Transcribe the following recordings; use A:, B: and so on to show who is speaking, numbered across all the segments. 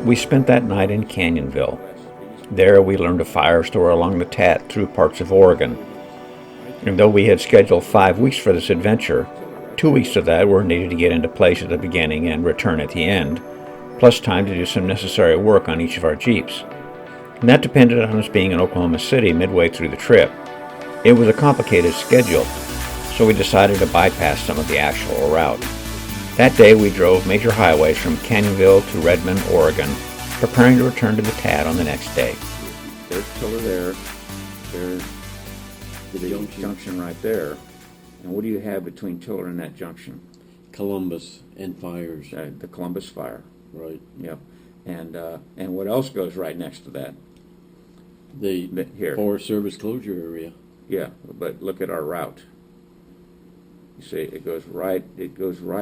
A: We spent that night in Canyonville. There we learned a fire store along the Tat through parts of Oregon. And though we had scheduled 5 weeks for this adventure, 2 weeks of that were needed to get into place at the beginning and return at the end, plus time to do some necessary work on each of our Jeeps. And that depended on us being in Oklahoma City midway through the trip. It was a complicated schedule, so we decided to bypass some of the actual route. That day we drove major highways from Canyonville to Redmond, Oregon, preparing to return to the Tat on the next day.
B: There's Tiller there. There's the junction right there. And what do you have between Tiller and that junction?
C: Columbus and fires.
B: The Columbus fire.
C: Right.
B: Yep. And what else goes right next to that?
C: The
B: here.
C: Forest Service closure area.
B: Yeah, but look at our route. You see, it goes right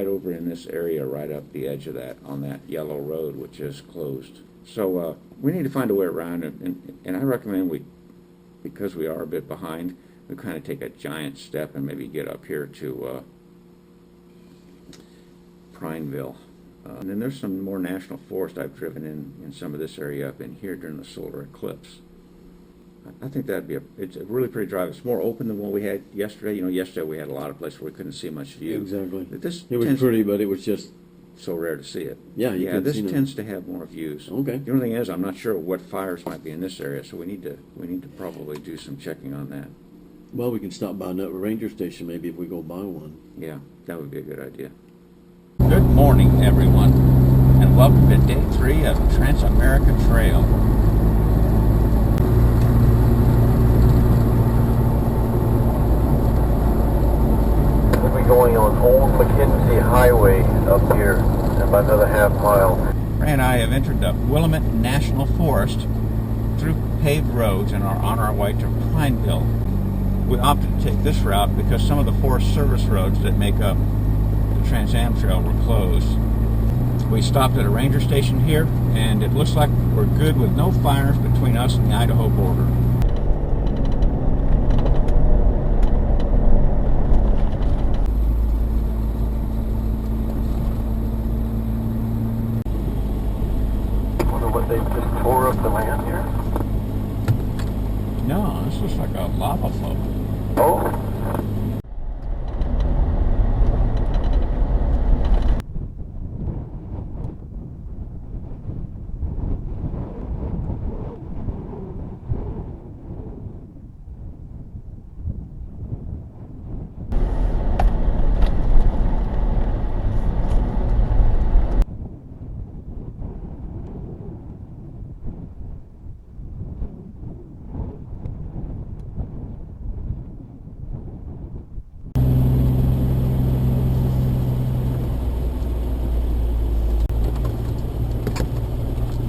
B: over in this area, right up the edge of that, on that yellow road, which is closed. So we need to find a way around it, and I recommend because we are a bit behind, we kind of take a giant step and maybe get up here to Prineville. And then there's some more national forest I've driven in some of this area up in here during the solar eclipse. I think it's a really pretty drive. It's more open than what we had yesterday. You know, yesterday we had a lot of places where we couldn't see much view.
C: Exactly.
B: It
C: was pretty, but it was just
B: so rare to see it.
C: Yeah,
B: this tends to have more views.
C: Okay.
B: The only thing is, I'm not sure what fires might be in this area, so we need to probably do some checking on that.
C: Well, we can stop by a ranger station maybe if we go by one.
B: Yeah, that would be a good idea.
A: Good morning, everyone, and welcome to Day 3 of TransAmerica Trail.
D: We'll be going on Old McKenzie Highway up here, about another half mile.
A: Ray and I have entered the Willamette National Forest through paved roads and are on our way to Prineville. We opted to take this route because some of the Forest Service roads that make up the TransAm Trail were closed. We stopped at a ranger station here, and it looks like we're good with no fires between us and the Idaho border.
D: Wonder what they just tore up the land here.
A: No, this looks like a lava flow.
D: Oh.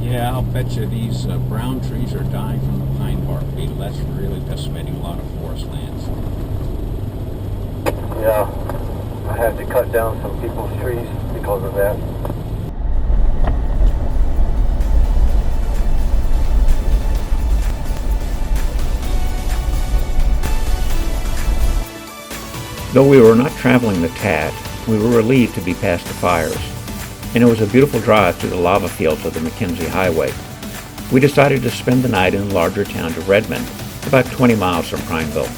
A: Yeah, I'll bet you these brown trees are dying from the pine bark beetle. That's really decimating a lot of forest lands.
D: Yeah, I had to cut down some people's trees because of that.
A: Though we were not traveling the Tat, we were relieved to be past the fires, and it was a beautiful drive through the lava fields of the McKenzie Highway. We decided to spend the night in the larger town of Redmond, about 20 miles from Prineville.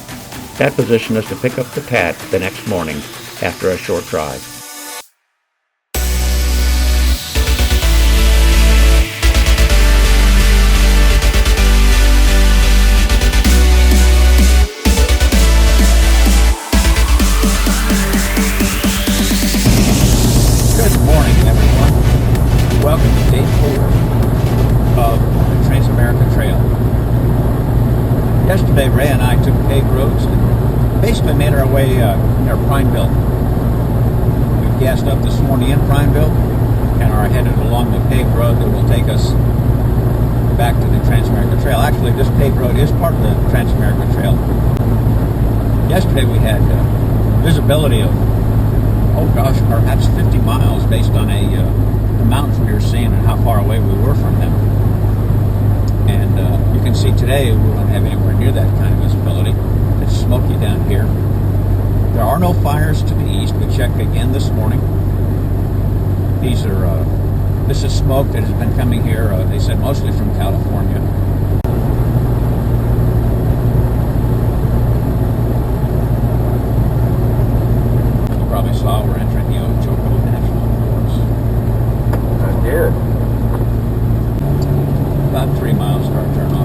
A: That positioned us to pick up the Tat the next morning after a short drive. Welcome to Day 4 of the TransAmerica Trail. Yesterday, Ray and I took paved roads and basically made our way near Prineville. We gassed up this morning in Prineville and are headed along the paved road that will take us back to the TransAmerica Trail. Actually, this paved road is part of the TransAmerica Trail. Yesterday we had visibility of, perhaps 50 miles based on the mountains we were seeing and how far away we were from them. And you can see today we won't have anywhere near that kind of visibility. It's smoky down here. There are no fires to the east. We checked again this morning. These are
B: This is smoke that has been coming here, they said mostly from California. You probably saw we're entering the Ochoco National Forest.
D: I did.
B: About 3 miles to our turn off.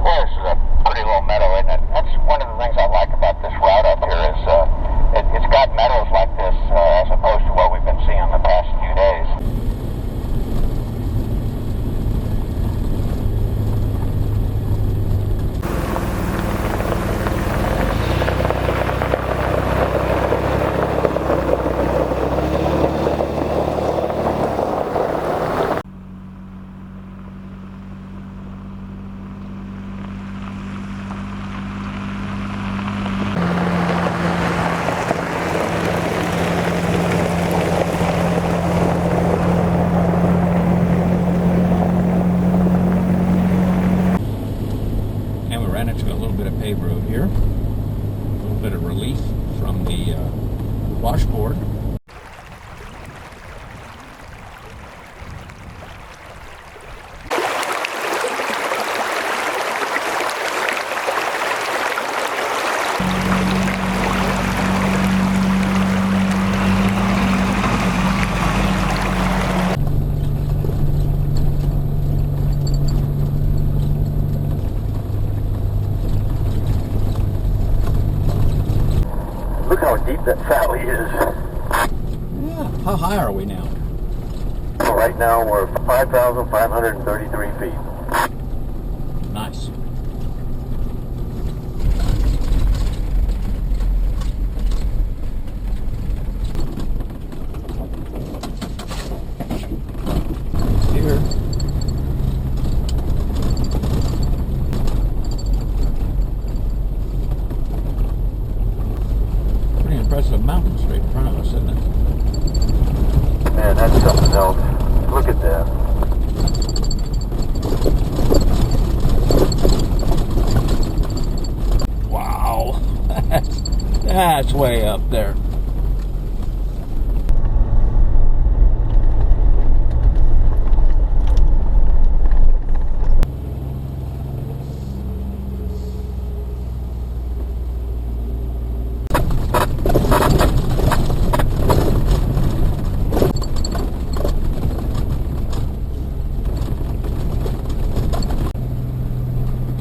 E: This is a pretty low meadow, isn't it? That's one of the things I like about this route up here is it's got meadows like this as opposed to what we've been seeing the past few days.
B: paved road here. A little bit of relief from the washboard.
D: Look how deep that valley is.
B: Yeah, how high are we now?
D: Right now we're 5,533 feet.
B: Nice. Here. Pretty impressive mountain straight in front of us, isn't it?
D: Man, that's something else. Look at that.
B: Wow. That's way up there.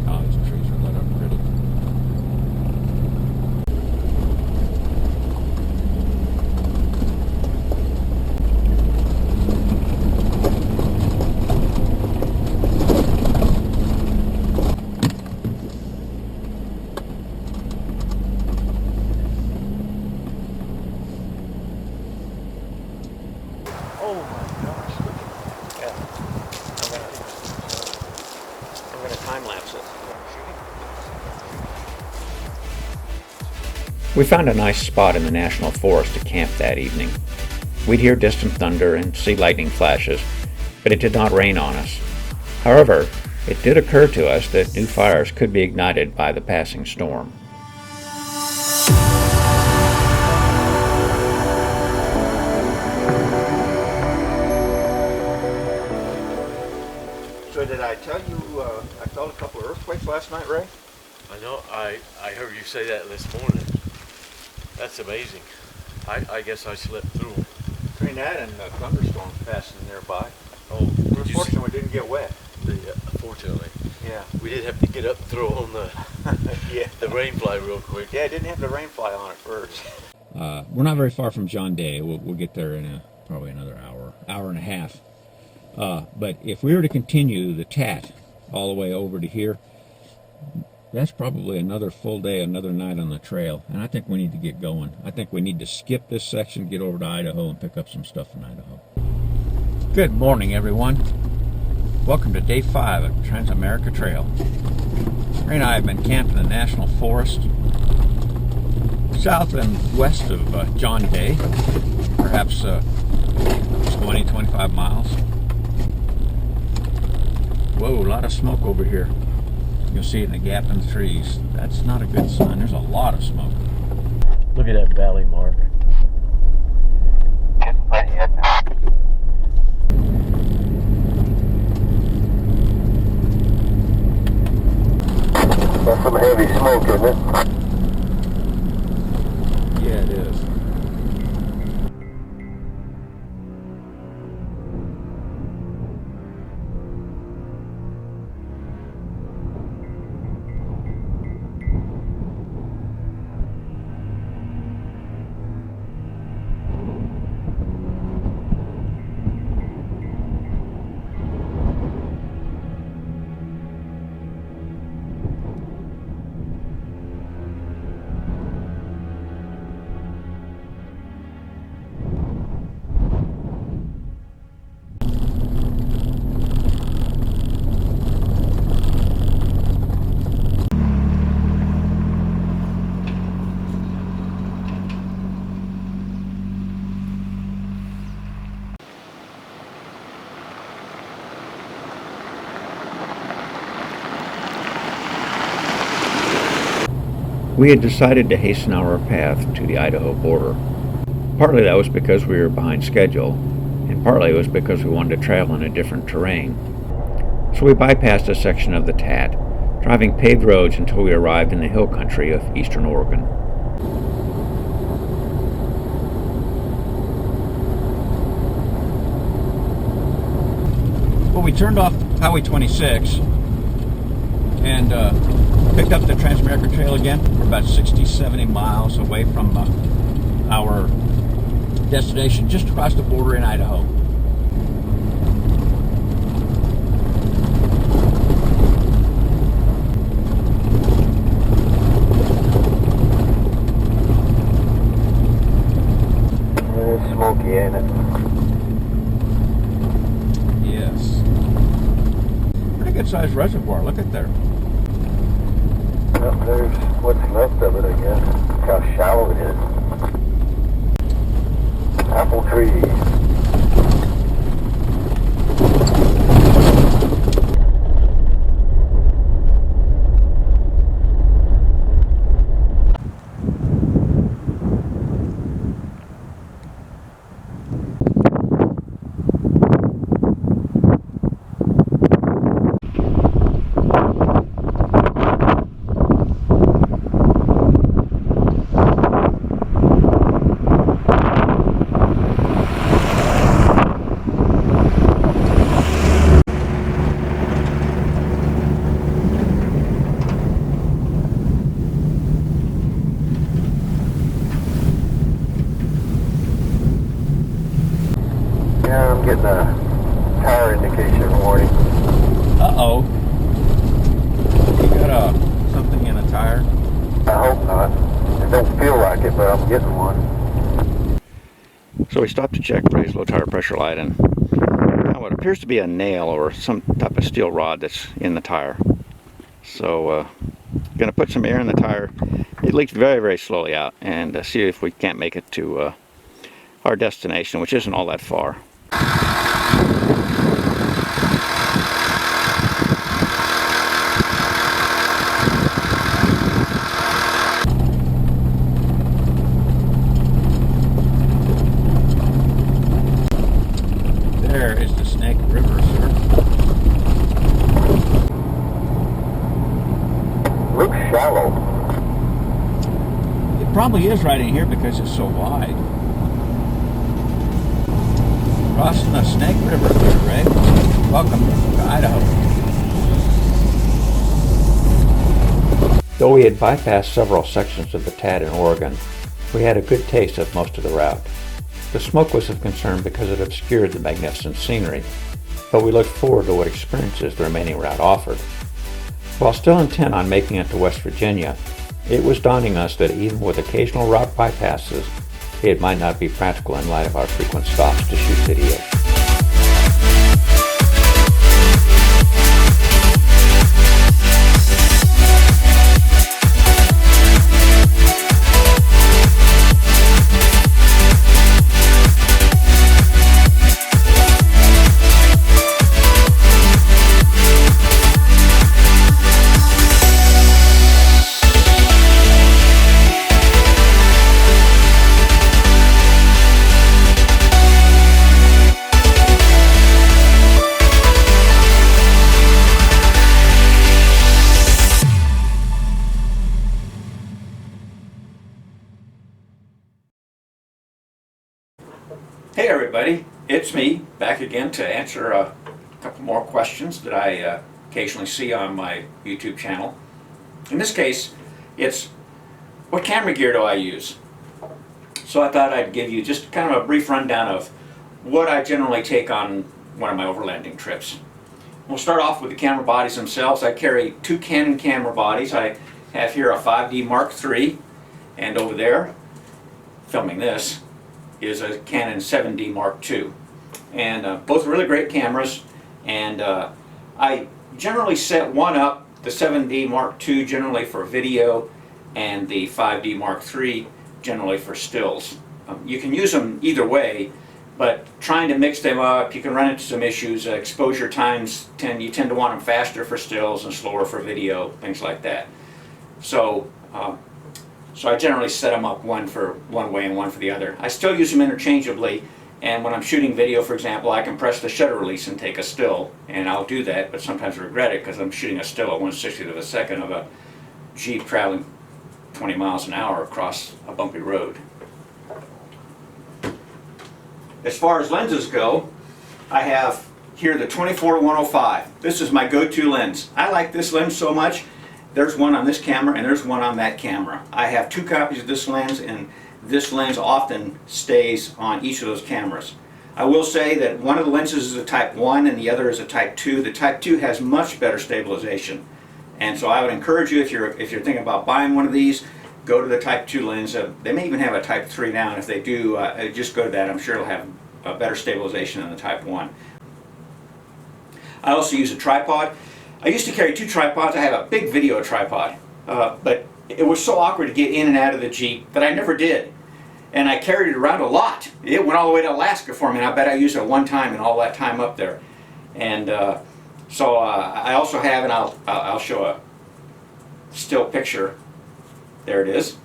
B: Oh, these trees are lit up pretty.
D: Oh my gosh. Yeah. I'm gonna time lapse it.
A: We found a nice spot in the national forest to camp that evening. We'd hear distant thunder and see lightning flashes, but it did not rain on us. However, it did occur to us that new fires could be ignited by the passing storm.
F: So did I tell you I felt a couple of earthquakes last night, Ray?
C: I know, I heard you say that this morning. That's amazing. I guess I slept through them.
F: Between that and the thunderstorm passing nearby.
C: Oh,
F: We're fortunate we didn't get wet.
C: Fortunately.
F: Yeah.
C: We did have to get up and throw on the
F: Yeah.
C: the rain fly real quick.
F: Yeah, it didn't have the rain fly on it first.
B: We're not very far from John Day. We'll get there in probably another hour and a half. But if we were to continue the Tat all the way over to here, That's probably another full day, another night on the trail, and I think we need to get going. I think we need to skip this section, get over to Idaho, and pick up some stuff in Idaho. Good morning, everyone. Welcome to day 5 of TransAmerica Trail. Ray and I have been camped in the National Forest, south and west of John Day, perhaps 20, 25 miles. Whoa, a lot of smoke over here. You'll see it in the gap in the trees. That's not a good sign. There's a lot of smoke.
C: Look at that valley mark.
D: That's some heavy smoke, isn't it?
B: Yeah, it is.
A: We had decided to hasten our path to the Idaho border. Partly that was because we were behind schedule, and partly it was because we wanted to travel in a different terrain. So we bypassed a section of the Tat, driving paved roads until we arrived in the hill country of eastern Oregon.
B: Well, we turned off Highway 26 and picked up the TransAmerica Trail again. We're about 60, 70 miles away from our destination, just across the border in Idaho.
D: It's smoky, ain't it?
B: Yes. Pretty good sized reservoir. Look at there.
D: Well, there's what's left of it, I guess. Look how shallow it is. Apple trees. Yeah, I'm getting a tire indication warning.
B: Uh-oh. You got something in a tire?
D: I hope not. It don't feel like it, but I'm getting one.
A: So we stopped to check Ray's low tire pressure light and found what appears to be a nail or some type of steel rod that's in the tire. So going to put some air in the tire. It leaks very, very slowly out, and see if we can't make it to our destination, which isn't all that far.
B: There is the Snake River, sir.
D: Looks shallow.
B: It probably is right in here because it's so wide. Crossing the Snake River there, Ray. Welcome to Idaho.
A: Though we had bypassed several sections of the Tat in Oregon, we had a good taste of most of the route. The smoke was of concern because it obscured the magnificent scenery, but we looked forward to what experiences the remaining route offered. While still intent on making it to West Virginia, it was daunting us that even with occasional route bypasses, it might not be practical in light of our frequent stops to shoot video. Hey everybody, it's me back again to answer a couple more questions that I occasionally see on my YouTube channel. In this case, it's what camera gear do I use? So I thought I'd give you just kind of a brief rundown of what I generally take on one of my overlanding trips. We'll start off with the camera bodies themselves. I carry two Canon camera bodies. I have here a 5D Mark III, and over there, filming this, is a Canon 7D Mark II. And both really great cameras, and I generally set one up, the 7D Mark II generally for video, and the 5D Mark III generally for stills. You can use them either way, but trying to mix them up, you can run into some issues. Exposure times, you tend to want them faster for stills and slower for video, things like that. So I generally set them up one for one way and one for the other. I still use them interchangeably, and when I'm shooting video, for example, I can press the shutter release and take a still, and I'll do that, but sometimes regret it because I'm shooting a still at 1/60th of a second of a Jeep traveling 20 miles an hour across a bumpy road. As far as lenses go, I have here the 24-105. This is my go-to lens. I like this lens so much. There's one on this camera and there's one on that camera. I have two copies of this lens, and this lens often stays on each of those cameras. I will say that one of the lenses is a Type 1 and the other is a Type 2. The Type 2 has much better stabilization. And so I would encourage you, if you're thinking about buying one of these, go to the Type 2 lens. They may even have a Type 3 now, and if they do, just go to that. I'm sure it'll have a better stabilization than the Type 1. I also use a tripod. I used to carry two tripods. I have a big video tripod, but it was so awkward to get in and out of the Jeep that I never did. And I carried it around a lot. It went all the way to Alaska for me, and I bet I used it one time in all that time up there. And so I also have, and I'll show a still picture. There it is.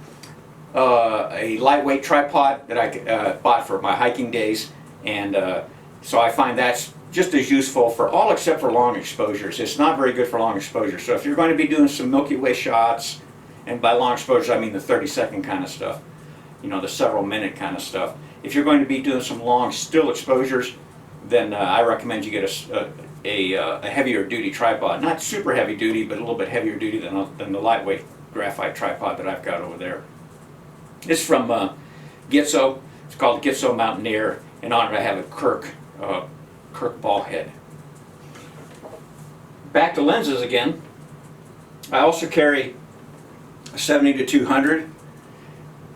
A: A lightweight tripod that I bought for my hiking days, and so I find that's just as useful for all except for long exposures. It's not very good for long exposure. So if you're going to be doing some Milky Way shots, and by long exposures I mean the 30-second kind of stuff, you know, the several minute kind of stuff. If you're going to be doing some long still exposures, then I recommend you get a heavier duty tripod. Not super heavy duty, but a little bit heavier duty than the lightweight graphite tripod that I've got over there. It's from Gitzo. It's called Gitzo Mountaineer, and on it I have a Kirk Ballhead. Back to lenses again. I also carry a 70-200.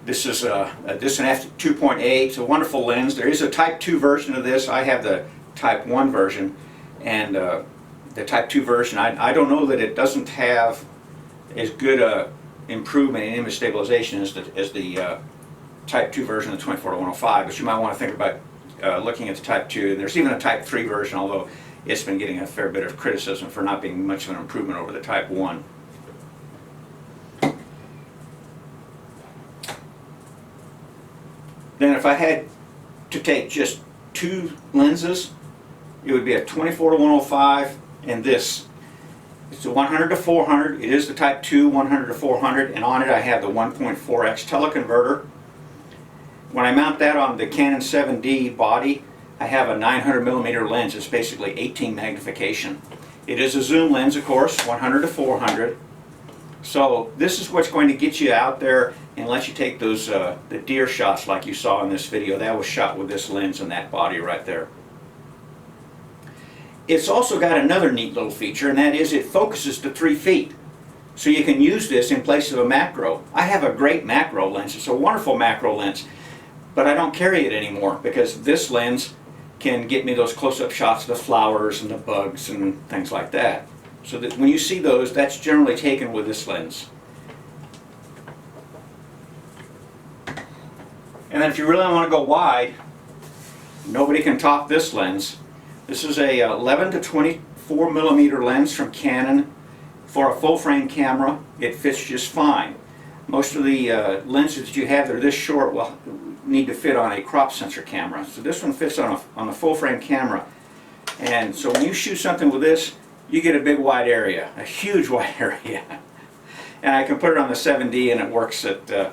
A: This is an f2.8. It's a wonderful lens. There is a Type 2 version of this. I have the Type 1 version, and the Type 2 version, I don't know that it doesn't have as good a improvement in image stabilization as the Type 2 version of the 24-105, but you might want to think about looking at the Type 2. There's even a Type 3 version, although it's been getting a fair bit of criticism for not being much of an improvement over the Type 1. Then if I had to take just two lenses, it would be a 24-105 and this. It's a 100-400. It is the Type 2 100-400, and on it I have the 1.4x teleconverter. When I mount that on the Canon 7D body, I have a 900mm lens. It's basically 18 magnification. It is a zoom lens, of course, 100-400. So this is what's going to get you out there and let you take those the deer shots like you saw in this video. That was shot with this lens and that body right there. It's also got another neat little feature, and that is it focuses to 3 feet. So you can use this in place of a macro. I have a great macro lens. It's a wonderful macro lens, but I don't carry it anymore because this lens can get me those close-up shots of the flowers and the bugs and things like that. So that when you see those, that's generally taken with this lens. And then if you really want to go wide, nobody can top this lens. This is a 11 to 24 millimeter lens from Canon for a full frame camera. It fits just fine. Most of the lenses that you have that are this short will need to fit on a crop sensor camera. So this one fits on a full frame camera. And so when you shoot something with this, you get a big wide area, a huge wide area. And I can put it on the 7D and it works at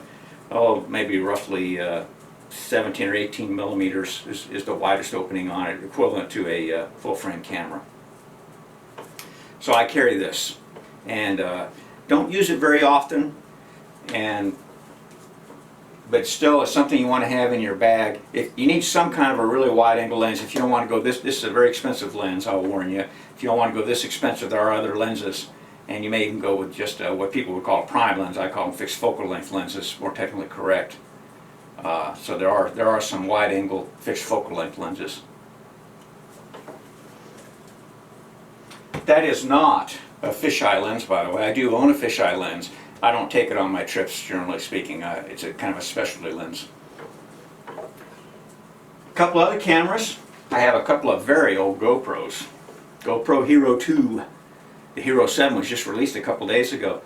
A: maybe roughly 17 or 18 millimeters is the widest opening on it, equivalent to a full frame camera. So I carry this, and don't use it very often, but still it's something you want to have in your bag. If you need some kind of a really wide angle lens, if you don't want to go this is a very expensive lens, I'll warn you. If you don't want to go this expensive, there are other lenses, and you may even go with just what people would call a prime lens. I call them fixed focal length lenses, more technically correct. So there are some wide angle fixed focal length lenses. That is not a fisheye lens, by the way. I do own a fisheye lens. I don't take it on my trips, generally speaking. It's a kind of a specialty lens. A couple other cameras. I have a couple of very old GoPros. GoPro Hero 2. The Hero 7 was just released a couple days ago.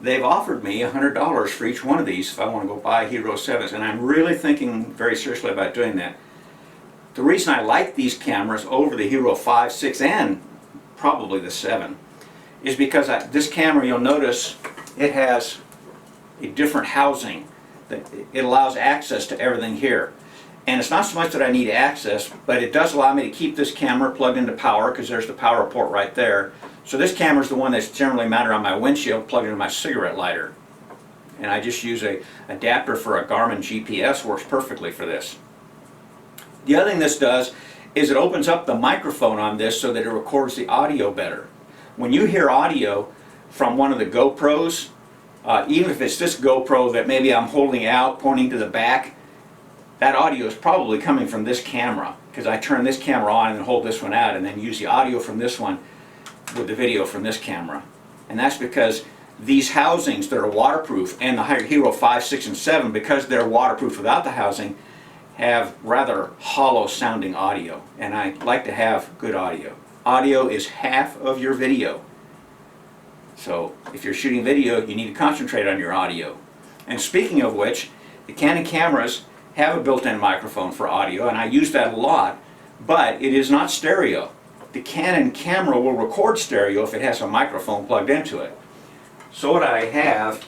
A: They've offered me $100 for each one of these if I want to go buy Hero 7s, and I'm really thinking very seriously about doing that. The reason I like these cameras over the Hero 5, 6, and probably the 7 is because this camera, you'll notice, it has a different housing. It allows access to everything here. And it's not so much that I need access, but it does allow me to keep this camera plugged into power, because there's the power port right there. So this camera is the one that's generally mounted on my windshield, plugged into my cigarette lighter. And I just use an adapter for a Garmin GPS, works perfectly for this. The other thing this does is it opens up the microphone on this so that it records the audio better. When you hear audio from one of the GoPros, even if it's this GoPro that maybe I'm holding out, pointing to the back, that audio is probably coming from this camera, because I turn this camera on and then hold this one out and then use the audio from this one with the video from this camera. And that's because these housings that are waterproof, and the Hero 5, 6, and 7, because they're waterproof without the housing, have rather hollow sounding audio. And I like to have good audio. Audio is half of your video. So if you're shooting video, you need to concentrate on your audio. And speaking of which, the Canon cameras have a built-in microphone for audio, and I use that a lot, but it is not stereo. The Canon camera will record stereo if it has a microphone plugged into it. So what I have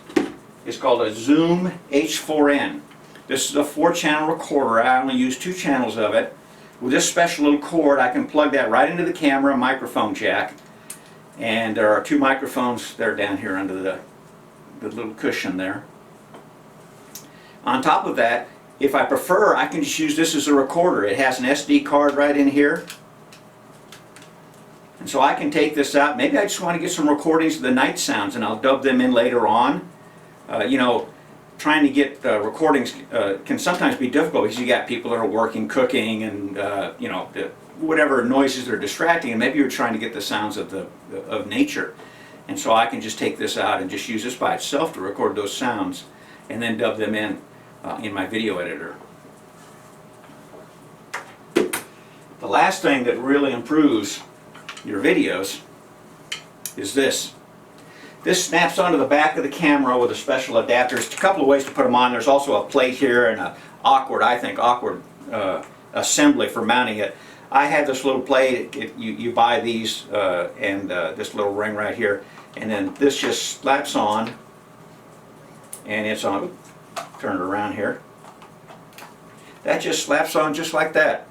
A: is called a Zoom H4n. This is a 4-channel recorder. I only use 2 channels of it. With this special little cord, I can plug that right into the camera microphone jack. And there are 2 microphones that are down here under the little cushion there. On top of that, if I prefer, I can just use this as a recorder. It has an SD card right in here. And so I can take this out. Maybe I just want to get some recordings of the night sounds, and I'll dub them in later on. You know, trying to get recordings can sometimes be difficult because you got people that are working, cooking, and you know, whatever noises are distracting, and maybe you're trying to get the sounds of nature. And so I can just take this out and just use this by itself to record those sounds, and then dub them in my video editor. The last thing that really improves your videos is this. This snaps onto the back of the camera with a special adapter. There's a couple of ways to put them on. There's also a plate here and an awkward assembly for mounting it. I have this little plate. You buy these and this little ring right here, and then this just slaps on, and it's on. Turn it around here. That just slaps on just like that.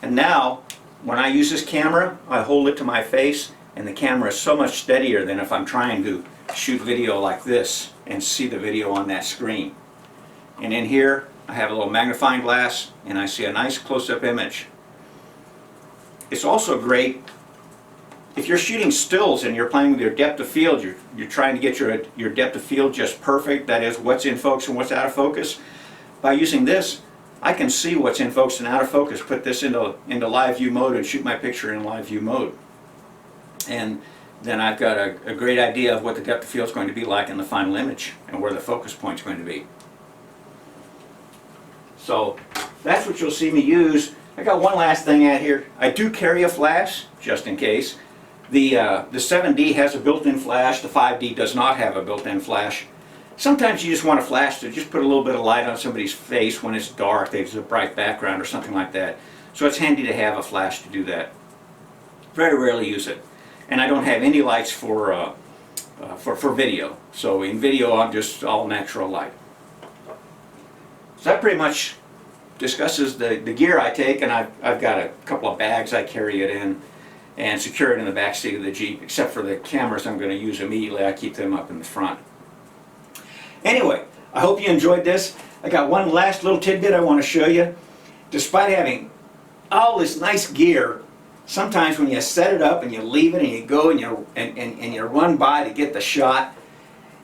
A: And now, when I use this camera, I hold it to my face, and the camera is so much steadier than if I'm trying to shoot video like this and see the video on that screen. And in here, I have a little magnifying glass, and I see a nice close-up image. It's also great if you're shooting stills and you're playing with your depth of field, you're trying to get your depth of field just perfect, that is what's in focus and what's out of focus. By using this, I can see what's in focus and out of focus, put this into live view mode and shoot my picture in live view mode. And then I've got a great idea of what the depth of field is going to be like in the final image and where the focus point is going to be. So that's what you'll see me use. I got one last thing out here. I do carry a flash, just in case. The 7D has a built-in flash. The 5D does not have a built-in flash. Sometimes you just want a flash to just put a little bit of light on somebody's face when it's dark, there's a bright background or something like that. So it's handy to have a flash to do that. Very rarely use it. And I don't have any lights for video. So in video, I'm just all natural light. So that pretty much discusses the gear I take, and I've got a couple of bags I carry it in and secure it in the back seat of the Jeep, except for the cameras I'm going to use immediately. I keep them up in the front. Anyway, I hope you enjoyed this. I got one last little tidbit I want to show you. Despite having all this nice gear, sometimes when you set it up and you leave it and you go and you run by to get the shot,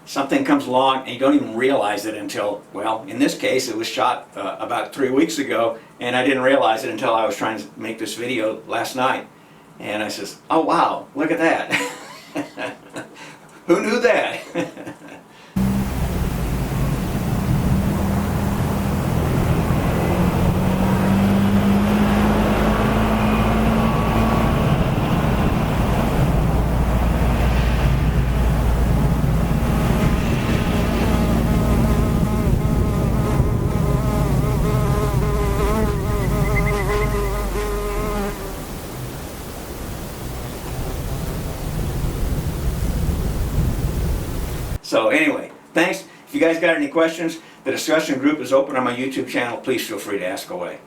A: something comes along and you don't even realize it until, well, in this case it was shot about 3 weeks ago, and I didn't realize it until I was trying to make this video last night. And I says, oh wow, look at that. Who knew that? So anyway, thanks. If you guys got any questions, the discussion group is open on my YouTube channel. Please feel free to ask away.